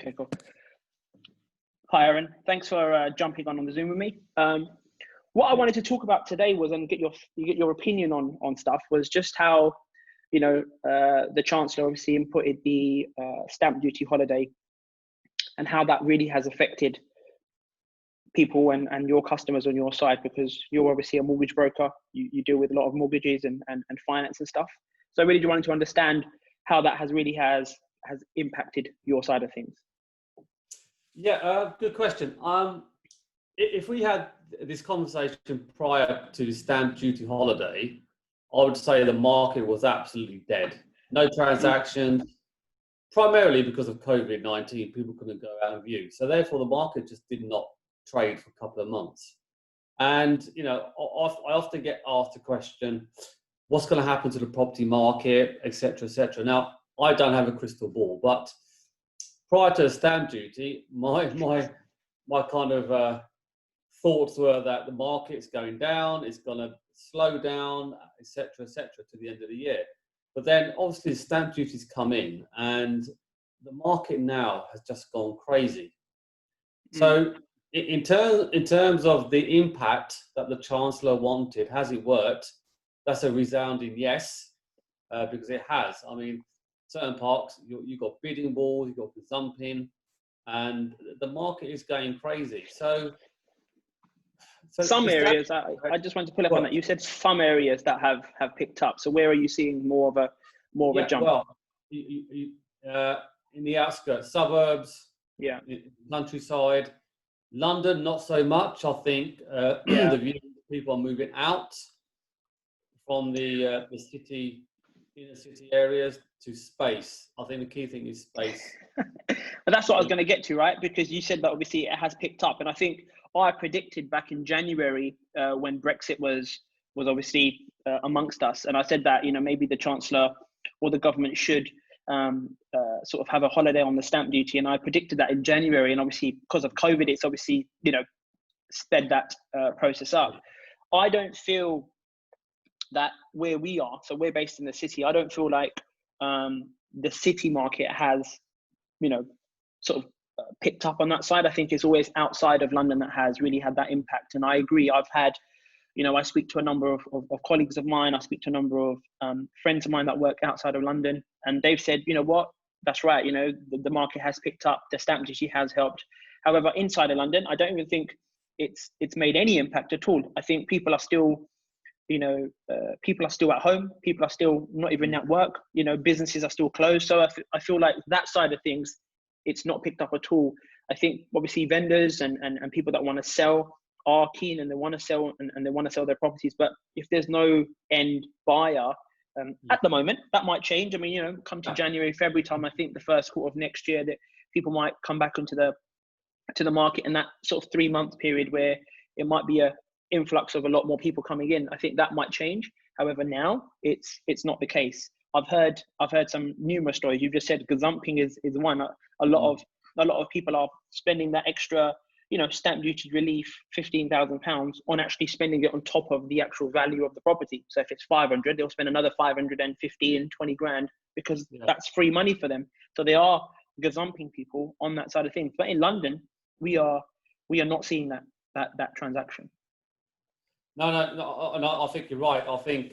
Okay, cool. Hi, Aaron. Thanks for jumping on the Zoom with me. What I wanted to talk about today was, and get your opinion on stuff, was just how, the Chancellor obviously inputted the stamp duty holiday, and how that really has affected people and your customers on your side, because you're obviously a mortgage broker. You deal with a lot of mortgages and finance and stuff. So I really do wanted to understand how that has impacted your side of things. Yeah, good question. If we had this conversation prior to the stamp duty holiday, I would say the market was absolutely dead. No transactions, primarily because of COVID-19. People couldn't go out and view. So therefore, the market just did not trade for a couple of months. And, I often get asked the question, what's going to happen to the property market, et cetera, et cetera. Now, I don't have a crystal ball, but prior to the stamp duty, my kind of thoughts were that the market's going down, it's going to slow down, et cetera, to the end of the year. But then obviously stamp duties come in, and the market now has just gone crazy. So in terms of the impact that the Chancellor wanted, has it worked? That's a resounding yes, because it has. I mean, certain parks, you've got bidding wars, you've got gazumping, and the market is going crazy. So some areas, I just want to pull up on that. You said some areas that have picked up. So where are you seeing more of a jump? Well, in the outskirts, suburbs, countryside. London, not so much. I think the view people are moving out from the city, inner city areas to space. I think the key thing is space. But that's what I was going to get to, right? Because you said that obviously it has picked up, and I think I predicted back in January when Brexit was obviously amongst us, and I said that maybe the Chancellor or the government should sort of have a holiday on the stamp duty, and I predicted that in January, and obviously because of COVID, it's obviously sped that process up. I don't feel that where we are, so we're based in the city, I don't feel like the city market has sort of picked up on that side. I think it's always outside of London that has really had that impact. And I agree. I've had, I speak to a number of colleagues of mine. I speak to a number of friends of mine that work outside of London, and they've said, what, that's right. The market has picked up. The stamp duty has helped. However, inside of London, I don't even think it's made any impact at all. I think people are still, people are still at home. People are still not even at work. Businesses are still closed. So I feel like that side of things, it's not picked up at all. I think obviously vendors and people that want to sell are keen, and they want to sell and they want to sell their properties. But if there's no end buyer at the moment, that might change. I mean, come to January, February time, I think the first quarter of next year that people might come back into the market, in that sort of 3-month period where it might be a influx of a lot more people coming in. I think that might change. However, now it's not the case. I've heard some numerous stories. You've just said gazumping is one. A lot of people are spending that extra, stamp duty relief, £15,000 on actually spending it on top of the actual value of the property. So if it's 500, they'll spend another 550 and 20 grand because that's free money for them. So they are gazumping people on that side of things. But in London, we are not seeing that transaction. No, I think you're right. I think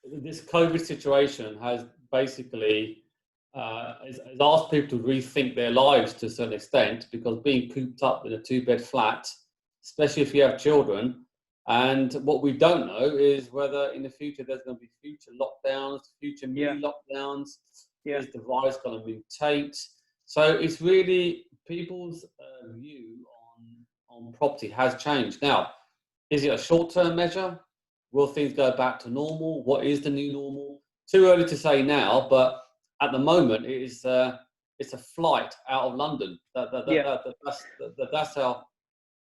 this COVID situation has basically has asked people to rethink their lives to a certain extent, because being cooped up in a 2-bed flat, especially if you have children, and what we don't know is whether in the future there's going to be future lockdowns, future mini lockdowns. Is the virus going to mutate? So it's really people's view on property has changed. Now, is it a short-term measure? Will things go back to normal? What is the new normal? Too early to say now, but at the moment it's a flight out of London. That's how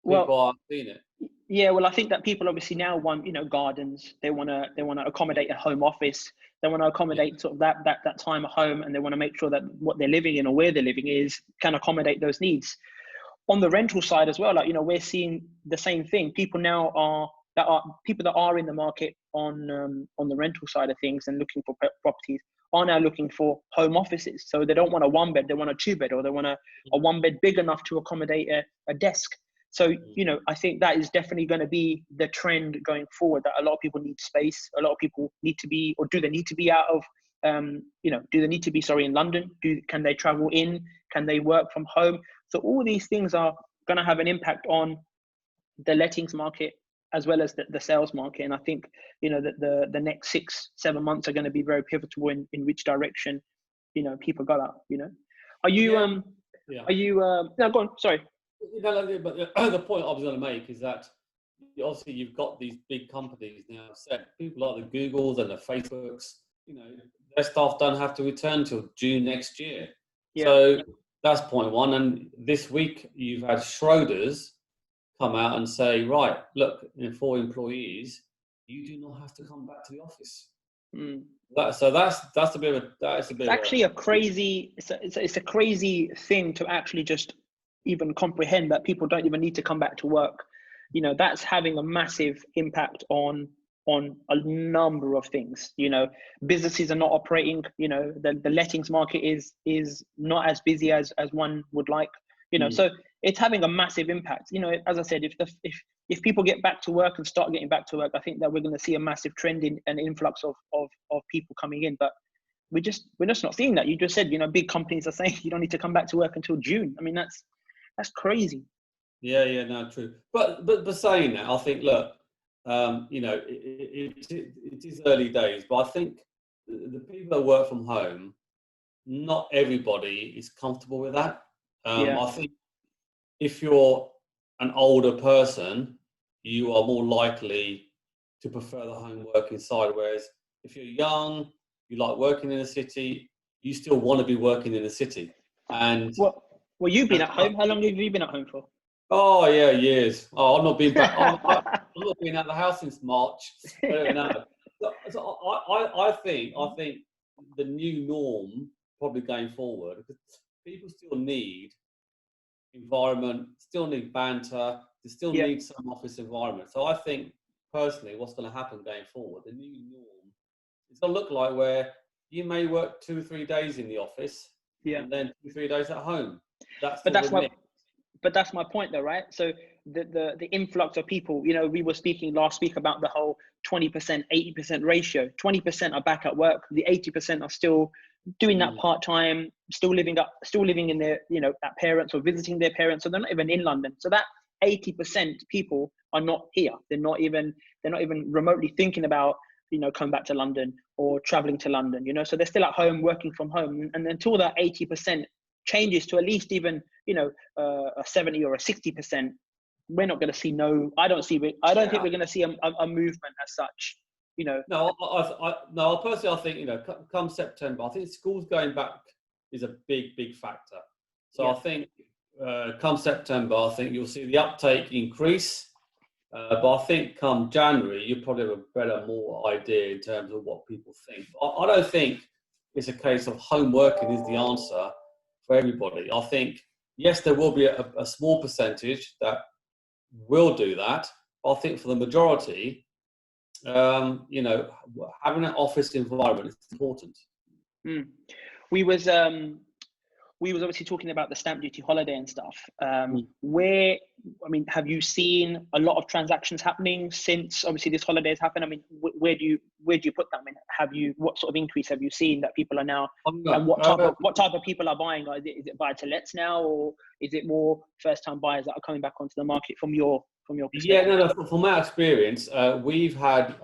people are seeing it. Yeah, well, I think that people obviously now want, gardens. They want to accommodate a home office. They want to accommodate sort of that time at home, and they want to make sure that what they're living in or where they're living can accommodate those needs. On the rental side as well, we're seeing the same thing. People now people that are in the market on the rental side of things and looking for properties are now looking for home offices. So they don't want a 1 bed, they want a 2 bed, or they want a 1 bed big enough to accommodate a desk. So, I think that is definitely going to be the trend going forward, that a lot of people need space. A lot of people need to be, or do they need to be out of, do they need to be, in London? Can they travel in? Can they work from home? So all these things are going to have an impact on the lettings market as well as the sales market. And I think, that the next 6-7 months are going to be very pivotal in which direction, people go out, Are you, are you, no, go on, sorry. No, but the point I was going to make is that obviously you've got these big companies now set, people like the Googles and the Facebooks, their staff don't have to return till June next year. Yeah. So that's point one. And this week you've had Schroders come out and say, right, look, for employees, you do not have to come back to the office. So that's a bit of it's actually a crazy. It's a crazy thing to actually just even comprehend that people don't even need to come back to work. That's having a massive impact on a number of things. Businesses are not operating. The lettings market is not as busy as one would like. So it's having a massive impact. As I said, if people get back to work and start getting back to work, I think that we're going to see a massive trend in an influx of people coming in. But we're just not seeing that. You just said, big companies are saying you don't need to come back to work until June. I mean, that's crazy. Yeah, no, true. But saying that, I think, look, it is early days, but I think the people that work from home, not everybody is comfortable with that. I think if you're an older person, you are more likely to prefer the home working side. Whereas if you're young, you like working in the city, you still want to be working in the city. And well, you've been at home. How long have you been at home for? Oh yeah, years. Oh, I've not been back. I've not been out of the house since March. So I think the new norm probably going forward, because people still need environment, still need banter, they still need some office environment. So I think personally, what's going to happen going forward, the new norm, it's going to look like where you may work 2 or 3 days in the office, and then 2 or 3 days at home. But that's my point though, right? So the influx of people, we were speaking last week about the whole 20%, 80% ratio. 20% are back at work. The 80% are still doing that part-time, still living in their, at parents or visiting their parents. So they're not even in London. So that 80% people are not here. They're not even remotely thinking about, coming back to London or traveling to London, so they're still at home, working from home. And until that 80% changes to at least even, a 70 or a 60%, we're not going to see I don't think we're going to see a movement as such, No, personally, I think, come September, I think schools going back is a big factor. So I think come September, I think you'll see the uptake increase. But I think come January, you probably have a more idea in terms of what people think. I don't think it's a case of home working is the answer for everybody. I think, yes, there will be a small percentage that will do that. But I think for the majority, having an office environment is important. We was obviously talking about the stamp duty holiday and stuff. Have you seen a lot of transactions happening since obviously this holiday has happened? I mean, where do you put that? I mean, what sort of increase have you seen that people are now, and what type of people are buying? Is it buy to lets now, or is it more first time buyers that are coming back onto the market from your perspective? Yeah, no. From my experience, we've had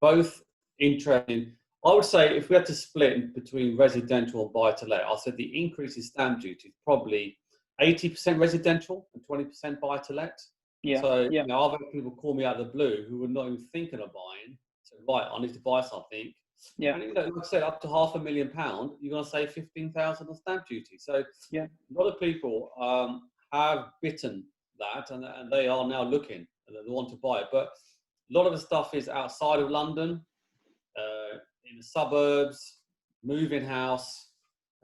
both interesting. I would say if we had to split between residential and buy-to-let, I said the increase in stamp duty is probably 80% residential and 20% buy-to-let. So I've had people call me out of the blue who were not even thinking of buying. So right, I need to buy something. And like I said, up to £500,000, you're going to save 15,000 on stamp duty. So a lot of people have bitten that, and they are now looking and they want to buy it. But a lot of the stuff is outside of London. In the suburbs, moving house,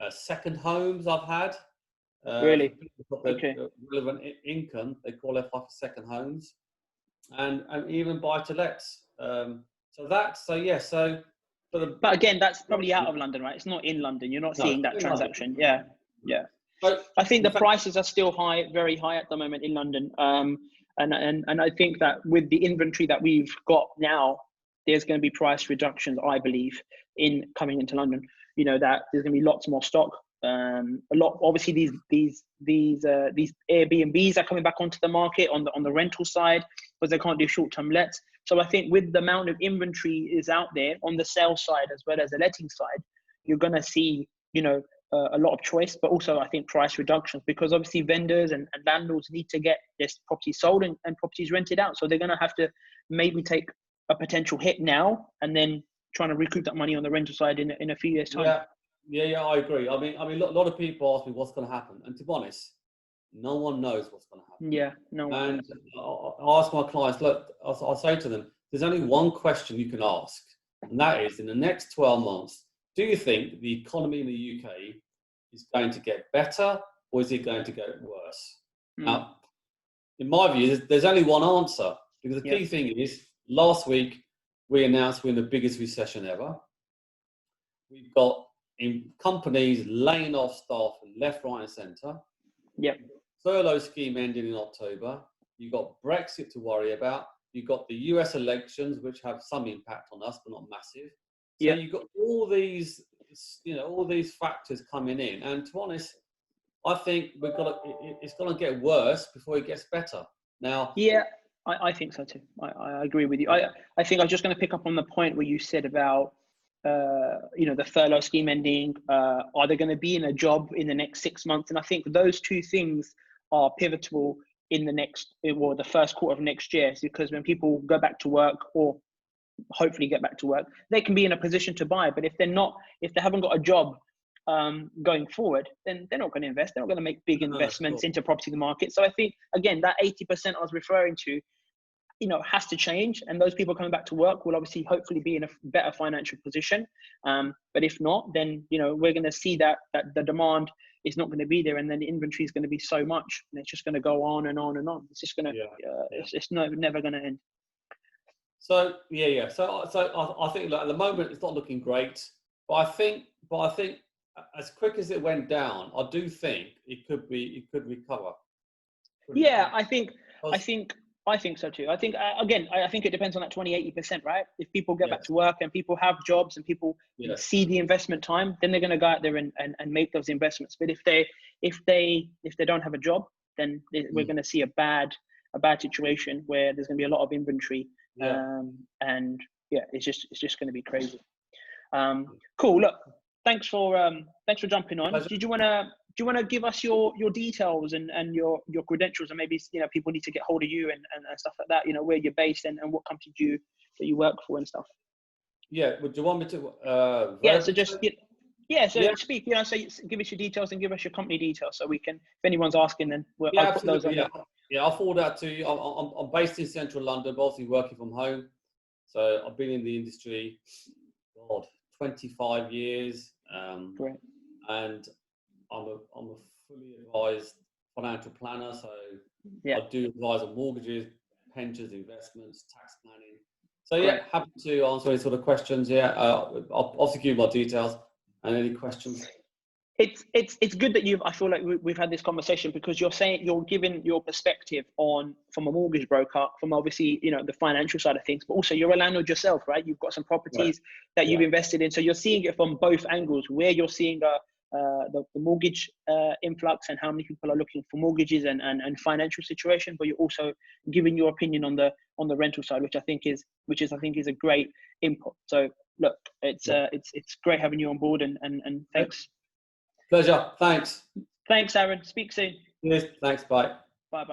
second homes I've had. Really? Relevant income, they call it like second homes, and even buy-to-lets. So But again, that's probably out of London, right? It's not in London. You're not seeing that transaction. Yeah. But I think the prices are still high, very high at the moment in London. And I think that with the inventory that we've got now, there's going to be price reductions, I believe, in coming into London. You know, that there's going to be lots more stock. Obviously these Airbnbs are coming back onto the market on the rental side because they can't do short-term lets. So I think with the amount of inventory is out there on the sales side as well as the letting side, you're going to see, you know, a lot of choice, but also I think price reductions, because obviously vendors and landlords need to get this property sold and properties rented out. So they're going to have to maybe take a potential hit now and then trying to recoup that money on the rental side in a few years' time. Yeah, I agree. I mean, a lot of people ask me what's going to happen, and to be honest, no one knows what's going to happen. Yeah, no one. And I ask my clients, look, I say to them, there's only one question you can ask, and that is, in the next 12 months, do you think the economy in the UK is going to get better, or is it going to get worse? Now, in my view, there's only one answer, because the key thing is, last week we announced we're in the biggest recession ever. We've got companies laying off staff left, right, and centre. Yep. Furlough scheme ending in October. You've got Brexit to worry about. You've got the US elections, which have some impact on us, but not massive. So you've got all these, you know, all these factors coming in. And to be honest, I think it's going to get worse before it gets better. Now. Yeah, I think so too. I agree with you. I think I was just going to pick up on the point where you said about, you know, the furlough scheme ending. Are they going to be in a job in the next 6 months? And I think those two things are pivotal in the first quarter of next year, because when people go back to work, or hopefully get back to work, they can be in a position to buy. But if they haven't got a job going forward, then they're not going to invest. They're not going to make big investments into property market. So I think, again, that 80% I was referring to, you know, has to change, and those people coming back to work will obviously hopefully be in a better financial position. But if not, then, you know, we're going to see that the demand is not going to be there, and then the inventory is going to be so much, and it's just going to go on and on and on. It's just going to it's never going to end. So So I think, like, at the moment it's not looking great, but I think as quick as it went down, I do think it could recover. Yeah, I think so too. I think, again, I think it depends on that 20-80%, right? If people get back to work and people have jobs and people see the investment time, then they're going to go out there and make those investments. But if they don't have a job, then we're going to see a bad situation where there's going to be a lot of inventory. And it's just going to be crazy. Cool. Look, thanks for jumping on. Pleasure. Do you want to give us your details and your credentials, and maybe, you know, people need to get hold of you and stuff like that, you know, where you're based and what company that you work for and stuff? Yeah. Would you want me to? Speak. You know, so give us your details and give us your company details, so we can, if anyone's asking, then I'll put those on. I'll forward that to you. I'm based in central London, mostly working from home. So I've been in the industry, 25 years. Great. And I'm a fully advised financial planner. So I do advise on mortgages, pensions, investments, tax planning. So happy to answer any sort of questions. I'll also give you my details and any questions. It's good that I feel like we've had this conversation, because you're giving your perspective from a mortgage broker, from obviously, you know, the financial side of things, but also you're a landlord yourself, right? You've got some properties that you've invested in, so you're seeing it from both angles, where you're seeing the mortgage influx and how many people are looking for mortgages and financial situation, but you're also giving your opinion on the rental side, which I think is a great input. So look, it's great having you on board, and thanks. Pleasure. Thanks. Thanks, Aaron. Speak soon. Yes. Thanks. Bye. Bye.